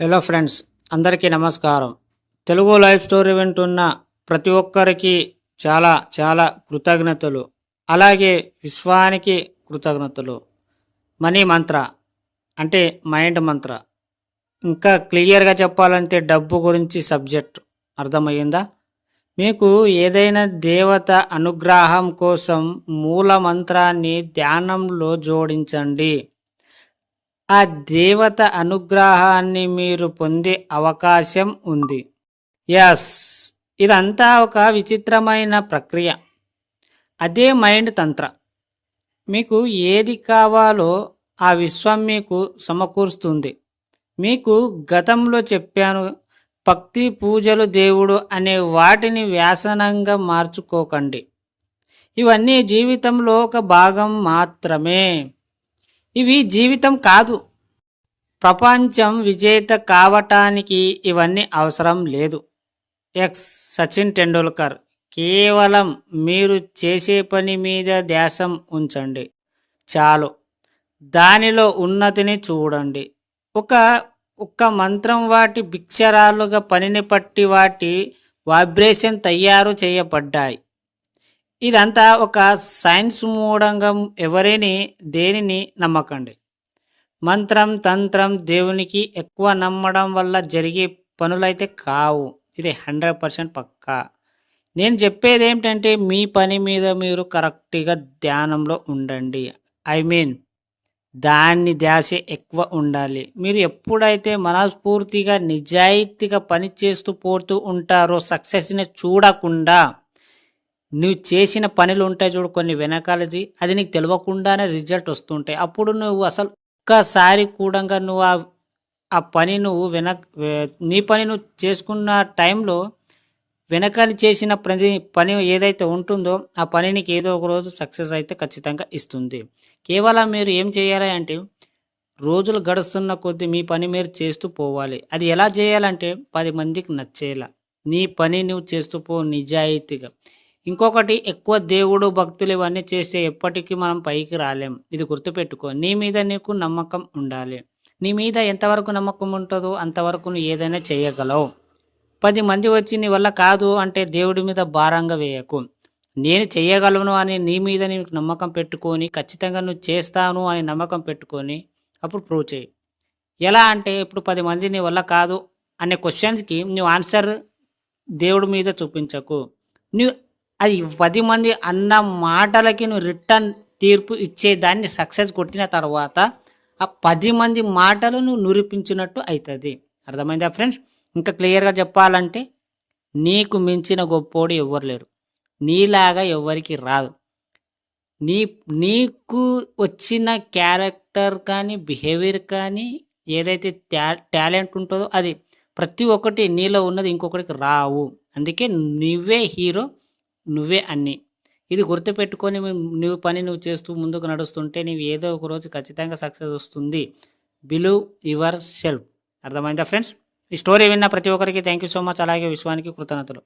Hello friends, అందరికీ నమస్కారం. Telugu life story వింటున్న ప్రతి ఒక్కరికి చాలా చాలా కృతజ్ఞతలు. అలాగే విశ్వానికి కృతజ్ఞతలు. మనీ మంత్ర అంటే మైండ్ మంత్ర. ఇంకా క్లియర్గా చెప్పాలంటే డబ్బు గురించి సబ్జెక్ట్ అర్థమయ్యిందా? మీకు ఏదైనా దేవత అనుగ్రహం కోసం మూల మంత్రాన్ని ధ్యానంలో జోడించండి. ఆ దేవత అనుగ్రహాన్ని మీరు పొందే అవకాశం ఉంది. యస్, ఇదంతా ఒక విచిత్రమైన ప్రక్రియ. అదే మైండ్ తంత్ర. మీకు ఏది కావాలో ఆ విశ్వం మీకు సమకూరుస్తుంది. మీకు గతంలో చెప్పాను, భక్తి పూజలు దేవుడు అనే వాటిని వ్యాసనంగా మార్చుకోకండి. ఇవన్నీ జీవితంలో ఒక భాగం మాత్రమే. ఇవి జీవితం కాదు. ప్రపంచం విజేత కావటానికి ఇవన్నీ అవసరం లేదు. ఎక్స్ సచిన్ టెండూల్కర్. కేవలం మీరు చేసే పని మీద ధ్యాసం ఉంచండి చాలు. దానిలో ఉన్నతిని చూడండి. ఒక ఒక్క మంత్రం వాటి భిక్షరాలుగా పనిని పట్టి వాటి వైబ్రేషన్ తయారు చేయబడ్డాయి. ఇదంతా ఒక సైన్స్ మూడంగా ఎవరిని దేనిని నమ్మకండి. మంత్రం తంత్రం దేవునికి ఎక్కువ నమ్మడం వల్ల జరిగే పనులైతే కావు. ఇది 100% పక్కా. నేను చెప్పేది ఏమిటంటే మీ పని మీద మీరు కరెక్ట్గా ధ్యానంలో ఉండండి. ఐ మీన్ దాన్ని ధ్యాస ఎక్కువ ఉండాలి. మీరు ఎప్పుడైతే మనస్ఫూర్తిగా నిజాయితీగా పని చేస్తూ పోతూ ఉంటారో, సక్సెస్ని చూడకుండా నువ్వు చేసిన పనులు ఉంటాయి చూడు కొన్ని వెనకాలది, అది నీకు తెలియకుండానే రిజల్ట్ వస్తుంటాయి. అప్పుడు నువ్వు అసలు ఒక్కసారి కూడా నువ్వు ఆ పని నువ్వు నీ పని నువ్వు చేసుకున్న టైంలో వెనకాల చేసిన పని ఏదైతే ఉంటుందో ఆ పని నీకు ఏదో ఒక రోజు సక్సెస్ అయితే ఖచ్చితంగా ఇస్తుంది. కేవలం మీరు ఏం చేయాలి అంటే రోజులు గడుస్తున్న కొద్దీ మీ పని మీరు చేస్తూ పోవాలి. అది ఎలా చేయాలంటే 10 మందికి నచ్చేలా నీ పని నువ్వు చేస్తూ పో నిజాయితీగా. ఇంకొకటి, ఎక్కువ దేవుడు భక్తులు ఇవన్నీ చేస్తే ఎప్పటికీ మనం పైకి రాలేం. ఇది గుర్తుపెట్టుకో. నీ మీద నీకు నమ్మకం ఉండాలి. నీ మీద ఎంతవరకు నమ్మకం ఉంటుందో అంతవరకు నువ్వు ఏదైనా చేయగలవు. 10 మంది వచ్చి నీ వల్ల కాదు అంటే దేవుడి మీద భారంగా వేయకు. నేను చేయగలను అని నీ మీద నీకు నమ్మకం పెట్టుకొని, ఖచ్చితంగా నువ్వు చేస్తాను అని నమ్మకం పెట్టుకొని అప్పుడు ప్రూవ్ చేయి. ఎలా అంటే ఇప్పుడు 10 మంది నీ వల్ల కాదు అనే క్వశ్చన్స్కి నువ్వు ఆన్సర్ దేవుడి మీద చూపించకు. నువ్వు అది 10 మంది అన్న మాటలకి నువ్వు రిటర్న్ తీర్పు ఇచ్చేదాన్ని సక్సెస్ కొట్టిన తర్వాత ఆ 10 మంది మాటలు నువ్వు నిరూపించినట్టు అవుతుంది. అర్థమైందా ఫ్రెండ్స్? ఇంకా క్లియర్గా చెప్పాలంటే నీకు మించిన గొప్పోడు ఎవ్వరు లేరు. నీలాగా ఎవరికి రాదు. నీకు వచ్చిన క్యారెక్టర్ కానీ బిహేవియర్ కానీ ఏదైతే టాలెంట్ ఉంటుందో అది ప్రతి ఒక్కటి నీలో ఉన్నది ఇంకొకరికి రావు. అందుకే నువ్వే హీరో, నువ్వే అన్నీ. ఇది గుర్తుపెట్టుకొని నువ్వు పని నువ్వు చేస్తూ ముందుకు నడుస్తుంటే నీవు ఏదో ఒక రోజు ఖచ్చితంగా సక్సెస్ వస్తుంది. Believe your self. అర్థమైందా ఫ్రెండ్స్? ఈ స్టోరీ విన్న ప్రతి ఒక్కరికి థ్యాంక్ యూ సో మచ్. అలాగే విశ్వానికి కృతజ్ఞతలు.